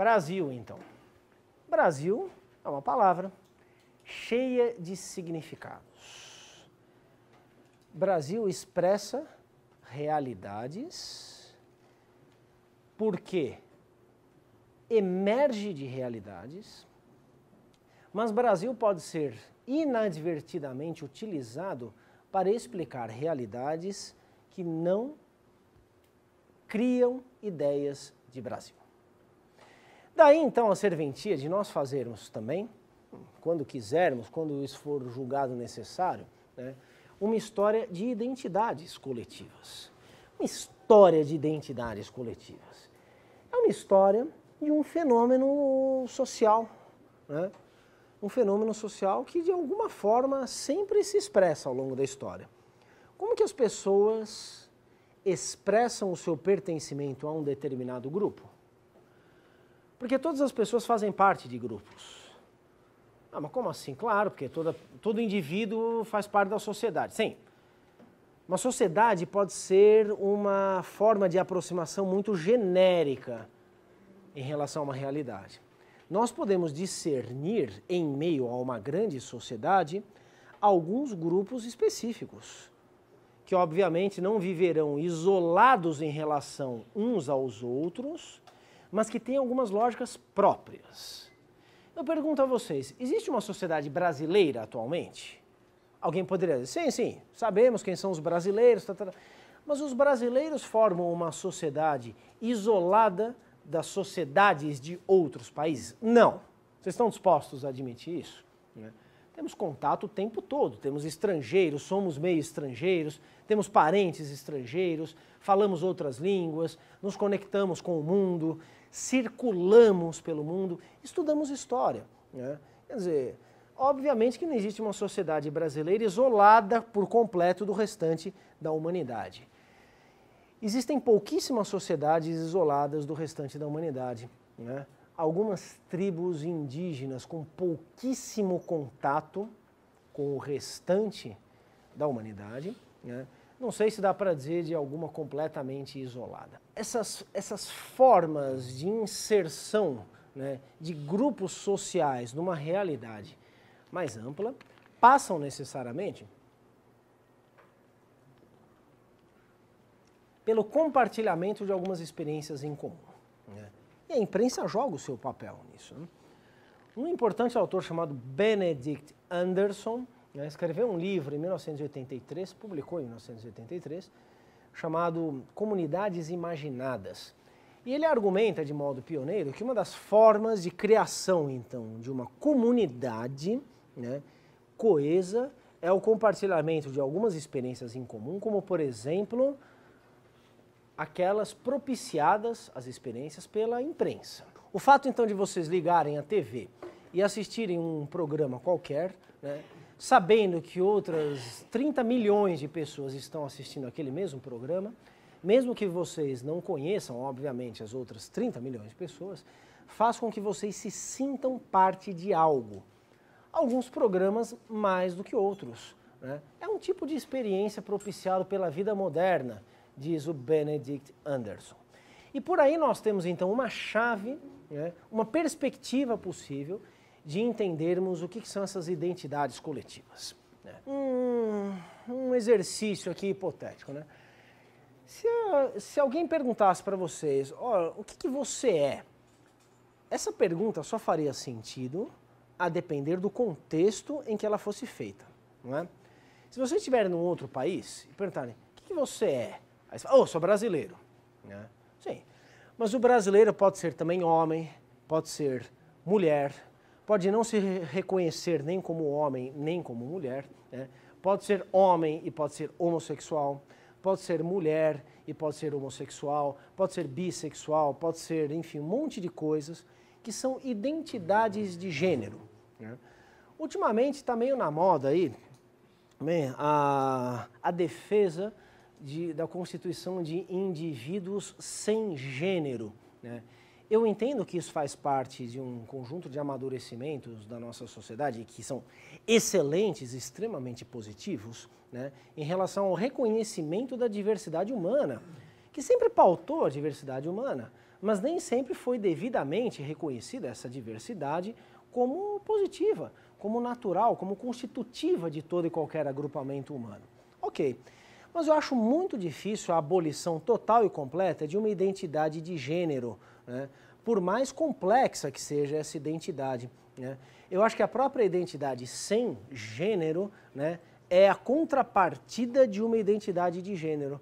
Brasil, então. Brasil é uma palavra cheia de significados. Brasil expressa realidades porque emerge de realidades, mas Brasil pode ser inadvertidamente utilizado para explicar realidades que não criam ideias de Brasil. Daí então a serventia de nós fazermos também, quando quisermos, quando isso for julgado necessário, né, uma história de identidades coletivas. Uma história de identidades coletivas. É uma história de um fenômeno social, né? Um fenômeno social que de alguma forma sempre se expressa ao longo da história. Como que as pessoas expressam o seu pertencimento a um determinado grupo? Porque todas as pessoas fazem parte de grupos. Ah, mas como assim? Claro, porque todo indivíduo faz parte da sociedade. Sim. Uma sociedade pode ser uma forma de aproximação muito genérica em relação a uma realidade. Nós podemos discernir, em meio a uma grande sociedade, alguns grupos específicos, que obviamente não viverão isolados em relação uns aos outros, mas que têm algumas lógicas próprias. Eu pergunto a vocês, existe uma sociedade brasileira atualmente? Alguém poderia dizer, sim, sabemos quem são os brasileiros, mas os brasileiros formam uma sociedade isolada das sociedades de outros países? Não. Vocês estão dispostos a admitir isso? Temos contato o tempo todo, temos estrangeiros, somos meio estrangeiros, temos parentes estrangeiros, falamos outras línguas, nos conectamos com o mundo, circulamos pelo mundo, estudamos história. Quer dizer, obviamente que não existe uma sociedade brasileira isolada por completo do restante da humanidade. Existem pouquíssimas sociedades isoladas do restante da humanidade, né? Algumas tribos indígenas com pouquíssimo contato com o restante da humanidade, né? Não sei se dá para dizer de alguma completamente isolada. Essas formas de inserção, né, de grupos sociais numa realidade mais ampla passam necessariamente pelo compartilhamento de algumas experiências em comum, né? E a imprensa joga o seu papel nisso, né? Um importante autor chamado Benedict Anderson, né, escreveu um livro em 1983, publicou em 1983, chamado Comunidades Imaginadas. E ele argumenta de modo pioneiro que uma das formas de criação, então, de uma comunidade, né, coesa é o compartilhamento de algumas experiências em comum, como, por exemplo, aquelas propiciadas, as experiências, pela imprensa. O fato, então, de vocês ligarem a TV e assistirem um programa qualquer, né, sabendo que outras 30 milhões de pessoas estão assistindo aquele mesmo programa, mesmo que vocês não conheçam, obviamente, as outras 30 milhões de pessoas, faz com que vocês se sintam parte de algo. Alguns programas mais do que outros, né? É um tipo de experiência propiciado pela vida moderna, diz o Benedict Anderson. E por aí nós temos então uma chave, né, uma perspectiva possível de entendermos o que são essas identidades coletivas, né? Um exercício aqui hipotético, né? Se alguém perguntasse para vocês, oh, o que você é? Essa pergunta só faria sentido a depender do contexto em que ela fosse feita, não é? Se você estiver num outro país e perguntarem, o que você é? Aí você fala, sou brasileiro, né? Sim, mas o brasileiro pode ser também homem, pode ser mulher, pode não se reconhecer nem como homem, nem como mulher, né? Pode ser homem e pode ser homossexual, pode ser mulher e pode ser homossexual, pode ser bissexual, pode ser, enfim, um monte de coisas que são identidades de gênero, né? Ultimamente está meio na moda aí, né, a defesa da constituição de indivíduos sem gênero, né? Eu entendo que isso faz parte de um conjunto de amadurecimentos da nossa sociedade que são excelentes, extremamente positivos, né, em relação ao reconhecimento da diversidade humana, que sempre pautou a diversidade humana, mas nem sempre foi devidamente reconhecida essa diversidade como positiva, como natural, como constitutiva de todo e qualquer agrupamento humano. Ok, mas eu acho muito difícil a abolição total e completa de uma identidade de gênero, né? Por mais complexa que seja essa identidade, né? Eu acho que a própria identidade sem gênero, né, é a contrapartida de uma identidade de gênero.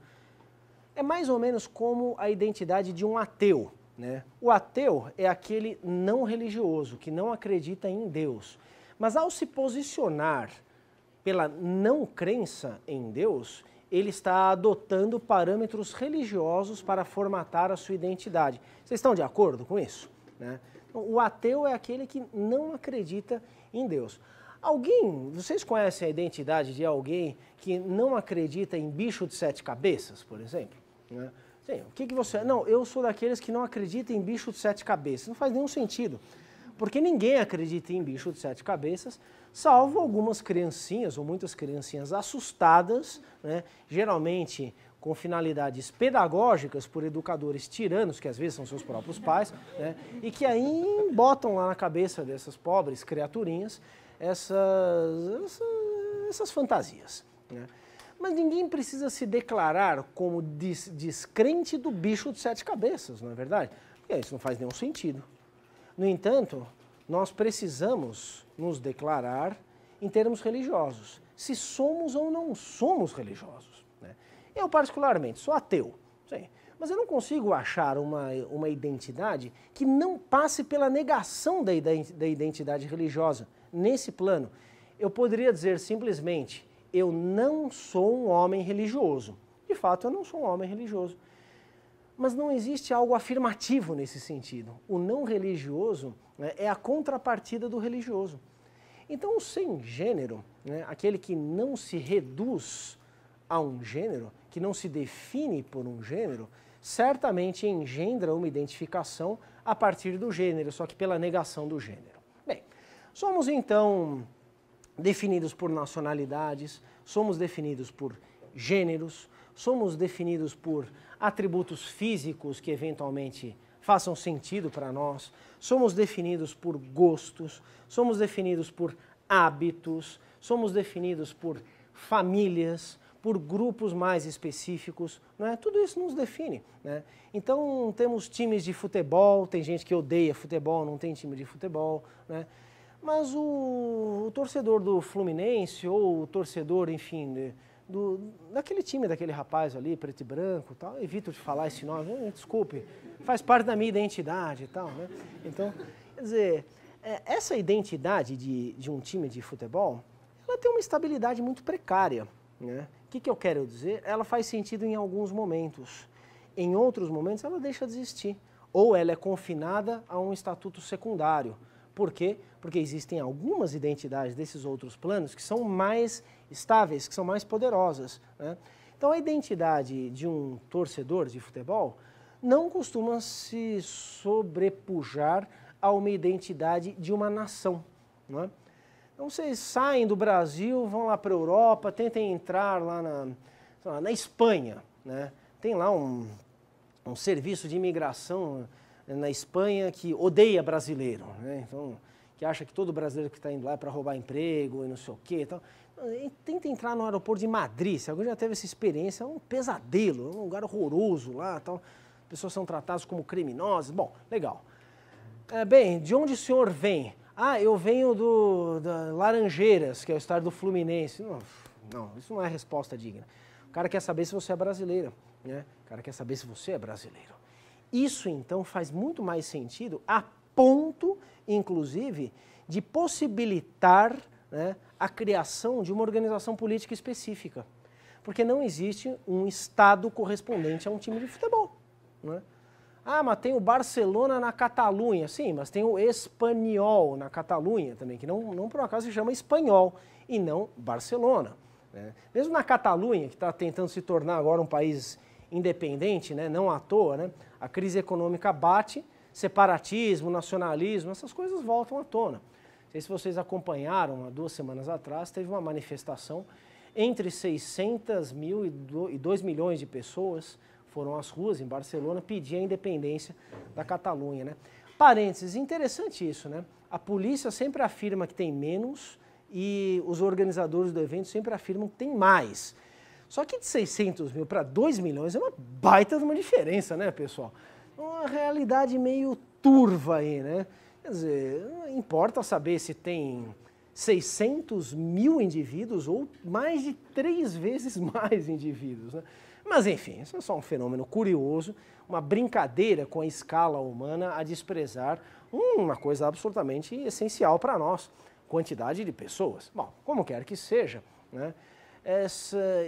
É mais ou menos como a identidade de um ateu, né? O ateu é aquele não religioso, que não acredita em Deus. Mas ao se posicionar pela não crença em Deus, ele está adotando parâmetros religiosos para formatar a sua identidade. Vocês estão de acordo com isso, né? O ateu é aquele que não acredita em Deus. Vocês conhecem a identidade de alguém que não acredita em bicho de 7 cabeças, por exemplo? Né? Sim, o que você... Não, eu sou daqueles que não acreditam em bicho de 7 cabeças. Não faz nenhum sentido, porque ninguém acredita em bicho de 7 cabeças, salvo algumas criancinhas, ou muitas criancinhas assustadas, né? Geralmente com finalidades pedagógicas por educadores tiranos, que às vezes são seus próprios pais, né? E que aí botam lá na cabeça dessas pobres criaturinhas essas fantasias, né? Mas ninguém precisa se declarar como descrente do bicho de 7 cabeças, não é verdade? Porque isso não faz nenhum sentido. No entanto, nós precisamos nos declarar em termos religiosos, se somos ou não somos religiosos, né? Eu, particularmente, sou ateu, sim, mas eu não consigo achar uma identidade que não passe pela negação da identidade religiosa. Nesse plano, eu poderia dizer simplesmente, eu não sou um homem religioso. De fato, eu não sou um homem religioso. Mas não existe algo afirmativo nesse sentido. O não religioso, né, é a contrapartida do religioso. Então, o sem gênero, né, aquele que não se reduz a um gênero, que não se define por um gênero, certamente engendra uma identificação a partir do gênero, só que pela negação do gênero. Bem, somos então definidos por nacionalidades, somos definidos por gêneros, somos definidos por atributos físicos que eventualmente façam sentido para nós, somos definidos por gostos, somos definidos por hábitos, somos definidos por famílias, por grupos mais específicos, né? Tudo isso nos define, né? Então temos times de futebol, tem gente que odeia futebol, não tem time de futebol, né? Mas o torcedor do Fluminense ou o torcedor, enfim, daquele time, daquele rapaz ali, preto e branco, tal, evito de falar esse nome, desculpe, faz parte da minha identidade e tal, né? Então, quer dizer, essa identidade de um time de futebol, ela tem uma estabilidade muito precária, né? O que eu quero dizer? Ela faz sentido em alguns momentos, em outros momentos ela deixa de existir, ou ela é confinada a um estatuto secundário. Por quê? Porque existem algumas identidades desses outros planos que são mais estáveis, que são mais poderosas, né? Então a identidade de um torcedor de futebol não costuma se sobrepujar a uma identidade de uma nação, né? Então vocês saem do Brasil, vão lá para a Europa, tentem entrar lá na Espanha, né? Tem lá um serviço de imigração na Espanha que odeia brasileiro, né? Então, que acha que todo brasileiro que está indo lá é para roubar emprego e não sei o quê. Então, tenta entrar no aeroporto de Madrid, se alguém já teve essa experiência, é um pesadelo, é um lugar horroroso lá, tal. Pessoas são tratadas como criminosas. Bom, legal. Bem, de onde o senhor vem? Ah, eu venho da Laranjeiras, que é o estado do Fluminense. Não, isso não é resposta digna. O cara quer saber se você é brasileiro, né? O cara quer saber se você é brasileiro. Isso, então, faz muito mais sentido, a ponto, inclusive, de possibilitar, né, a criação de uma organização política específica. Porque não existe um Estado correspondente a um time de futebol, né? Ah, mas tem o Barcelona na Catalunha. Sim, mas tem o Espanhol na Catalunha também, que não por acaso se chama Espanhol e não Barcelona, né? Mesmo na Catalunha, que está tentando se tornar agora um país independente, né, não à toa, né, a crise econômica bate, separatismo, nacionalismo, essas coisas voltam à tona. Não sei se vocês acompanharam, há 2 semanas atrás, teve uma manifestação entre 600 mil e 2 milhões de pessoas foram às ruas em Barcelona pedir a independência da Catalunha, né? Parênteses, interessante isso, né? A polícia sempre afirma que tem menos e os organizadores do evento sempre afirmam que tem mais. Só que de 600 mil para 2 milhões é uma baita de uma diferença, né, pessoal? Uma realidade meio turva aí, né? Quer dizer, não importa saber se tem 600 mil indivíduos ou mais de 3 vezes mais indivíduos, né? Mas enfim, isso é só um fenômeno curioso, uma brincadeira com a escala humana a desprezar uma coisa absolutamente essencial para nós, quantidade de pessoas. Bom, como quer que seja, né?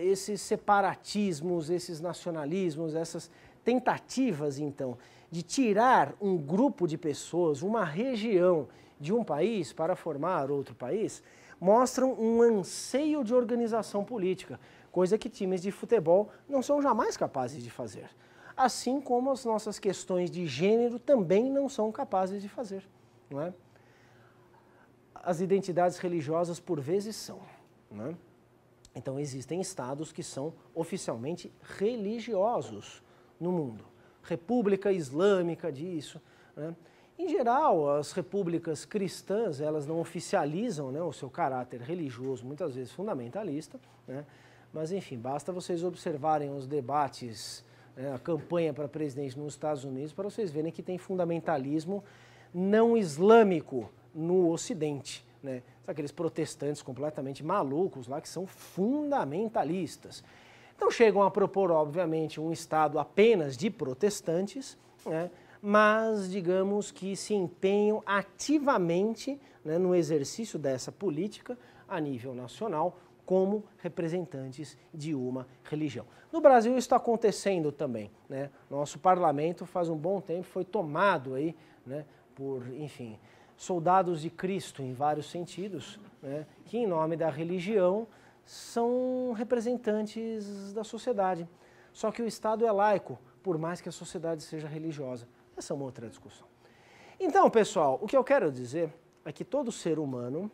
Esses separatismos, esses nacionalismos, essas tentativas, então, de tirar um grupo de pessoas, uma região de um país para formar outro país, mostram um anseio de organização política, coisa que times de futebol não são jamais capazes de fazer. Assim como as nossas questões de gênero também não são capazes de fazer, não é? As identidades religiosas, por vezes, são, não é? Então, existem estados que são oficialmente religiosos no mundo. República Islâmica disso, né? Em geral, as repúblicas cristãs, elas não oficializam, né, o seu caráter religioso, muitas vezes fundamentalista, né? Mas, enfim, basta vocês observarem os debates, né, a campanha para presidente nos Estados Unidos, para vocês verem que tem fundamentalismo não islâmico no Ocidente, né? Aqueles protestantes completamente malucos lá que são fundamentalistas. Então chegam a propor, obviamente, um Estado apenas de protestantes, né? Mas, digamos que se empenham ativamente, né, no exercício dessa política a nível nacional como representantes de uma religião. No Brasil isso está acontecendo também, né? Nosso parlamento faz um bom tempo foi tomado aí, né, por, enfim, soldados de Cristo em vários sentidos, né, que em nome da religião são representantes da sociedade. Só que o Estado é laico, por mais que a sociedade seja religiosa. Essa é uma outra discussão. Então, pessoal, o que eu quero dizer é que todo ser humano,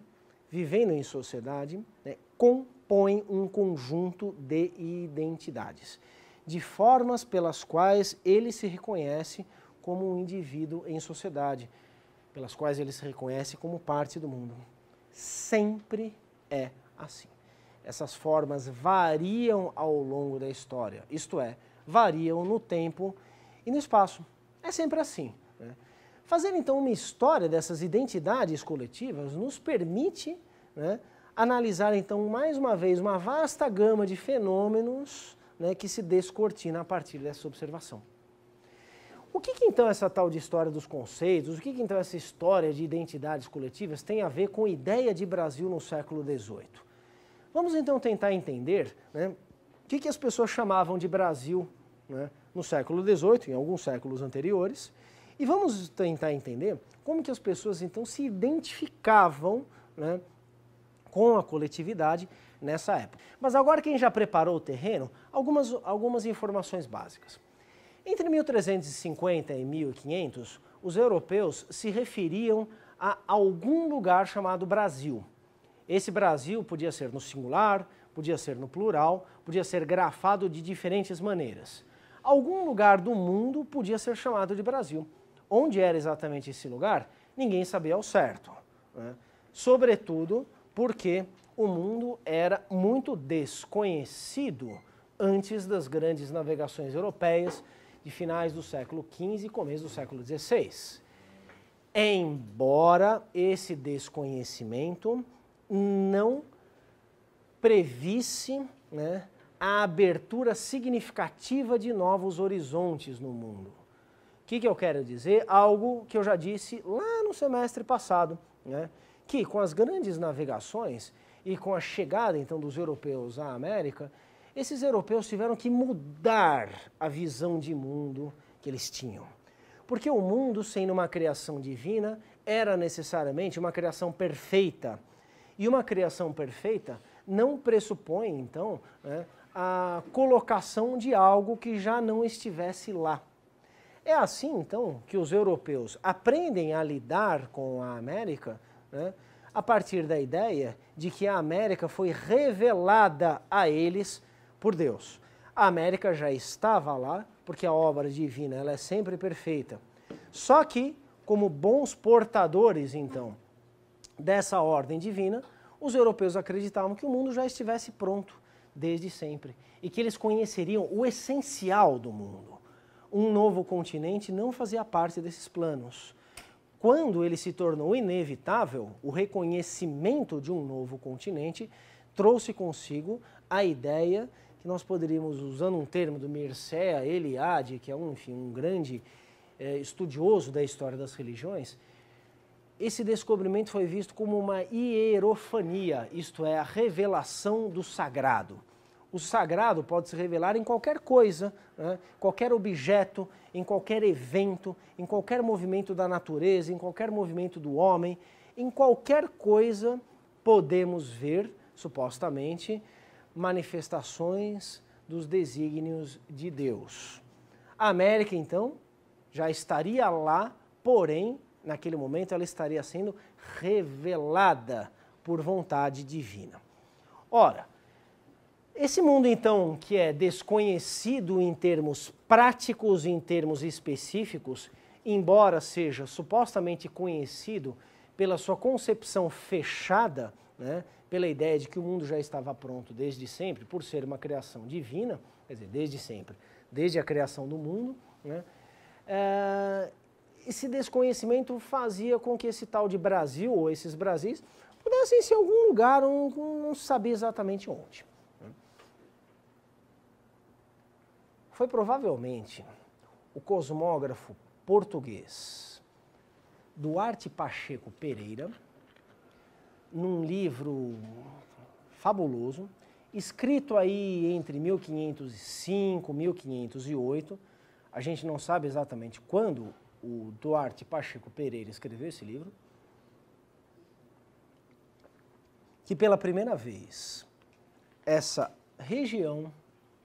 vivendo em sociedade, né, compõe um conjunto de identidades, de formas pelas quais ele se reconhece como um indivíduo em sociedade, pelas quais ele se reconhece como parte do mundo. Sempre é assim. Essas formas variam ao longo da história, isto é, variam no tempo e no espaço. É sempre assim, né? Fazer então uma história dessas identidades coletivas nos permite, né, analisar então mais uma vez uma vasta gama de fenômenos, né, que se descortina a partir dessa observação. O que então essa tal de história dos conceitos, o que então essa história de identidades coletivas tem a ver com a ideia de Brasil no século XVIII? Vamos então tentar entender, né, o que as pessoas chamavam de Brasil, né, no século XVIII, em alguns séculos anteriores, e vamos tentar entender como que as pessoas então se identificavam, né, com a coletividade nessa época. Mas agora quem já preparou o terreno, algumas informações básicas. Entre 1350 e 1500, os europeus se referiam a algum lugar chamado Brasil. Esse Brasil podia ser no singular, podia ser no plural, podia ser grafado de diferentes maneiras. Algum lugar do mundo podia ser chamado de Brasil. Onde era exatamente esse lugar, ninguém sabia ao certo, né? Sobretudo porque o mundo era muito desconhecido antes das grandes navegações europeias de finais do século XV e começo do século XVI. Embora esse desconhecimento não previsse, né, a abertura significativa de novos horizontes no mundo. O que eu quero dizer? Algo que eu já disse lá no semestre passado, né, que com as grandes navegações e com a chegada então dos europeus à América, esses europeus tiveram que mudar a visão de mundo que eles tinham. Porque o mundo, sendo uma criação divina, era necessariamente uma criação perfeita. E uma criação perfeita não pressupõe, então, né, a colocação de algo que já não estivesse lá. É assim, então, que os europeus aprendem a lidar com a América, né, a partir da ideia de que a América foi revelada a eles por Deus. A América já estava lá, porque a obra divina ela é sempre perfeita. Só que, como bons portadores, então, dessa ordem divina, os europeus acreditavam que o mundo já estivesse pronto desde sempre e que eles conheceriam o essencial do mundo. Um novo continente não fazia parte desses planos. Quando ele se tornou inevitável, o reconhecimento de um novo continente trouxe consigo a ideia que nós poderíamos, usando um termo do Mircea Eliade, que é um grande estudioso da história das religiões, esse descobrimento foi visto como uma hierofania, isto é, a revelação do sagrado. O sagrado pode se revelar em qualquer coisa, né? Qualquer objeto, em qualquer evento, em qualquer movimento da natureza, em qualquer movimento do homem, em qualquer coisa podemos ver, supostamente, manifestações dos desígnios de Deus. A América, então, já estaria lá, porém, naquele momento ela estaria sendo revelada por vontade divina. Ora, esse mundo, então, que é desconhecido em termos práticos, em termos específicos, embora seja supostamente conhecido pela sua concepção fechada, né, pela ideia de que o mundo já estava pronto desde sempre, por ser uma criação divina, quer dizer, desde sempre, desde a criação do mundo, né, esse desconhecimento fazia com que esse tal de Brasil, ou esses Brasis, pudessem ser em algum lugar, não sabia exatamente onde. Foi provavelmente o cosmógrafo português Duarte Pacheco Pereira, num livro fabuloso, escrito aí entre 1505 e 1508, a gente não sabe exatamente quando o Duarte Pacheco Pereira escreveu esse livro, que pela primeira vez essa região,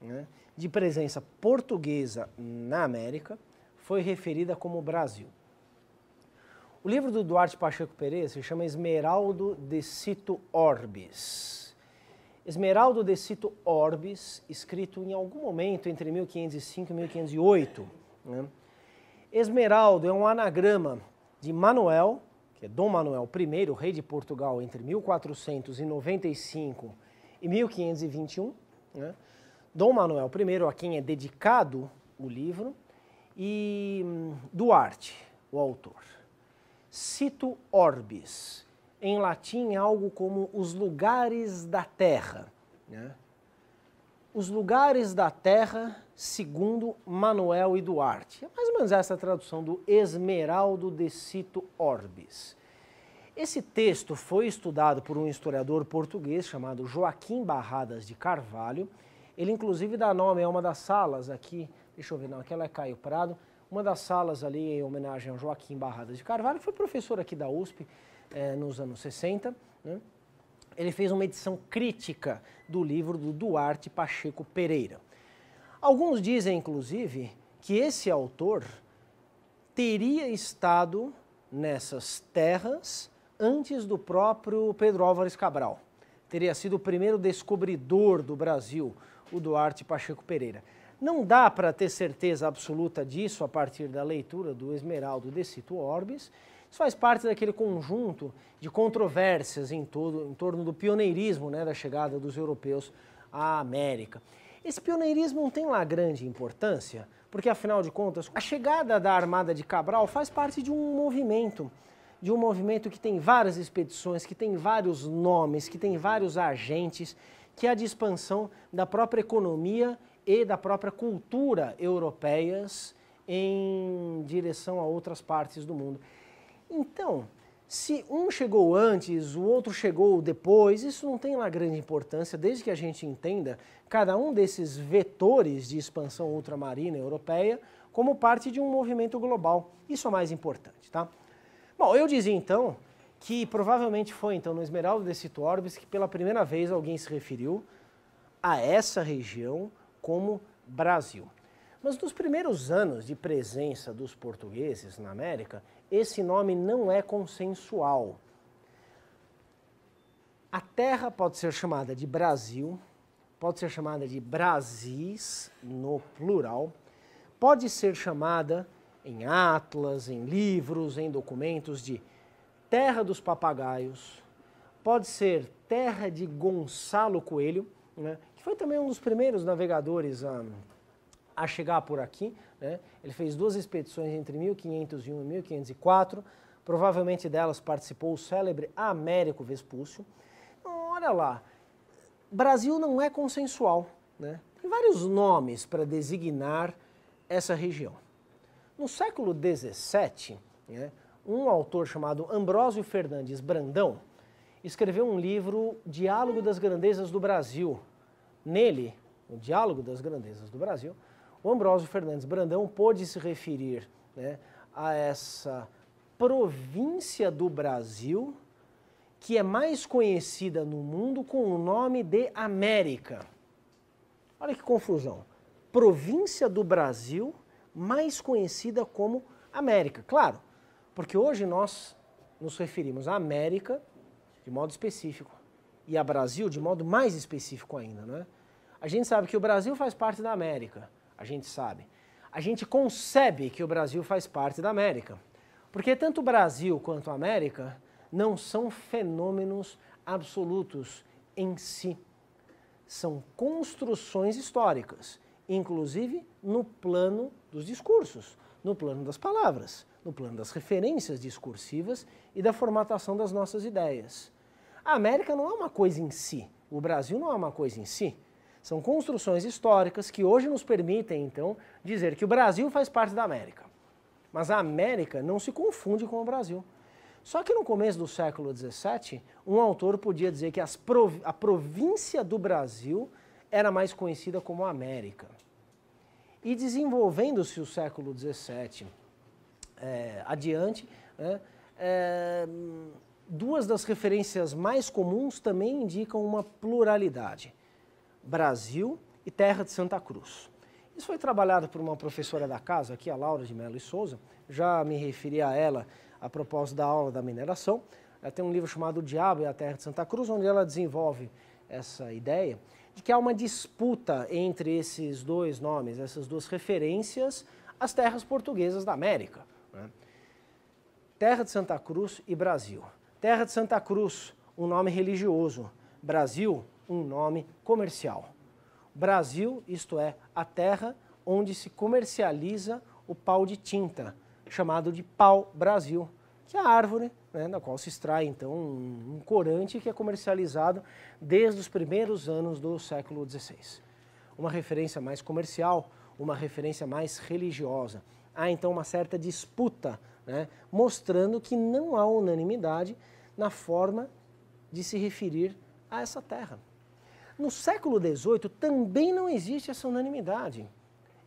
né, de presença portuguesa na América foi referida como Brasil. O livro do Duarte Pacheco Pereira se chama Esmeraldo de Cito Orbis. Esmeraldo de Cito Orbis, escrito em algum momento entre 1505 e 1508. Né? Esmeraldo é um anagrama de Manuel, que é Dom Manuel I, rei de Portugal, entre 1495 e 1521. Né? Dom Manuel I, a quem é dedicado o livro, e Duarte, o autor. Cito Orbis, em latim é algo como os lugares da terra. Né? Os lugares da terra, segundo Manuel e Duarte. É mais ou menos essa a tradução do Esmeraldo de Cito Orbis. Esse texto foi estudado por um historiador português chamado Joaquim Barradas de Carvalho. Ele, inclusive, dá nome a uma das salas aqui, deixa eu ver, não, aquela é Caio Prado, uma das salas ali em homenagem ao Joaquim Barradas de Carvalho, foi professor aqui da USP nos anos 60, né? Ele fez uma edição crítica do livro do Duarte Pacheco Pereira. Alguns dizem, inclusive, que esse autor teria estado nessas terras antes do próprio Pedro Álvares Cabral. Teria sido o primeiro descobridor do Brasil, o Duarte Pacheco Pereira. Não dá para ter certeza absoluta disso a partir da leitura do Esmeraldo de Cito Orbis. Isso faz parte daquele conjunto de controvérsias em torno do pioneirismo, né, da chegada dos europeus à América. Esse pioneirismo não tem lá grande importância, porque afinal de contas, a chegada da Armada de Cabral faz parte de um movimento que tem várias expedições, que tem vários nomes, que tem vários agentes, que é a de expansão da própria economia e da própria cultura europeias em direção a outras partes do mundo. Então, se um chegou antes, o outro chegou depois, isso não tem lá grande importância, desde que a gente entenda cada um desses vetores de expansão ultramarina europeia como parte de um movimento global. Isso é o mais importante, tá? Bom, eu dizia então que provavelmente foi então no Esmeraldo de Cito Orbis que pela primeira vez alguém se referiu a essa região como Brasil. Mas nos primeiros anos de presença dos portugueses na América, esse nome não é consensual. A terra pode ser chamada de Brasil, pode ser chamada de Brasis, no plural, pode ser chamada em atlas, em livros, em documentos de Terra dos Papagaios, pode ser Terra de Gonçalo Coelho, né, que foi também um dos primeiros navegadores a chegar por aqui, né? Ele fez 2 expedições entre 1501 e 1504, provavelmente delas participou o célebre Américo Vespúcio. Então, olha lá, Brasil não é consensual, né? Tem vários nomes para designar essa região. No século XVII, né, um autor chamado Ambrósio Fernandes Brandão escreveu um livro, Diálogo das Grandezas do Brasil. Nele, o Diálogo das Grandezas do Brasil, o Ambrósio Fernandes Brandão pôde se referir, né, a essa província do Brasil que é mais conhecida no mundo com o nome de América. Olha que confusão. Província do Brasil mais conhecida como América. Claro, porque hoje nós nos referimos à América de modo específico e a Brasil de modo mais específico ainda, né? A gente sabe que o Brasil faz parte da América, a gente sabe. A gente concebe que o Brasil faz parte da América, porque tanto o Brasil quanto a América não são fenômenos absolutos em si. São construções históricas, inclusive no plano dos discursos, no plano das palavras, no plano das referências discursivas e da formatação das nossas ideias. A América não é uma coisa em si, o Brasil não é uma coisa em si. São construções históricas que hoje nos permitem, então, dizer que o Brasil faz parte da América. Mas a América não se confunde com o Brasil. Só que no começo do século XVII, um autor podia dizer que a província do Brasil era mais conhecida como América. E desenvolvendo-se o século XVII adiante, né, duas das referências mais comuns também indicam uma pluralidade: Brasil e Terra de Santa Cruz. Isso foi trabalhado por uma professora da casa, aqui a Laura de Mello e Souza, já me referi a ela a propósito da aula da mineração. Ela tem um livro chamado O Diabo e a Terra de Santa Cruz, onde ela desenvolve essa ideia de que há uma disputa entre esses dois nomes, essas duas referências às terras portuguesas da América, né? Terra de Santa Cruz e Brasil. Terra de Santa Cruz, um nome religioso. Brasil, um nome comercial. Brasil, isto é, a terra onde se comercializa o pau de tinta, chamado de pau-brasil, que é a árvore, né, da qual se extrai, então, um corante que é comercializado desde os primeiros anos do século XVI. Uma referência mais comercial, uma referência mais religiosa. Há, então, uma certa disputa, né, mostrando que não há unanimidade na forma de se referir a essa terra. No século XVIII também não existe essa unanimidade,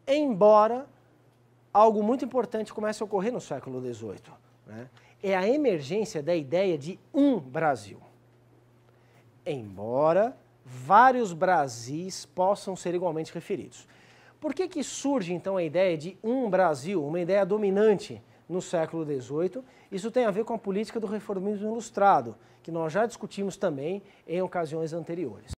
embora algo muito importante comece a ocorrer no século XVIII, né? É a emergência da ideia de um Brasil. Embora vários Brasis possam ser igualmente referidos. Por que surge então a ideia de um Brasil, uma ideia dominante no século XVIII? Isso tem a ver com a política do reformismo ilustrado, que nós já discutimos também em ocasiões anteriores.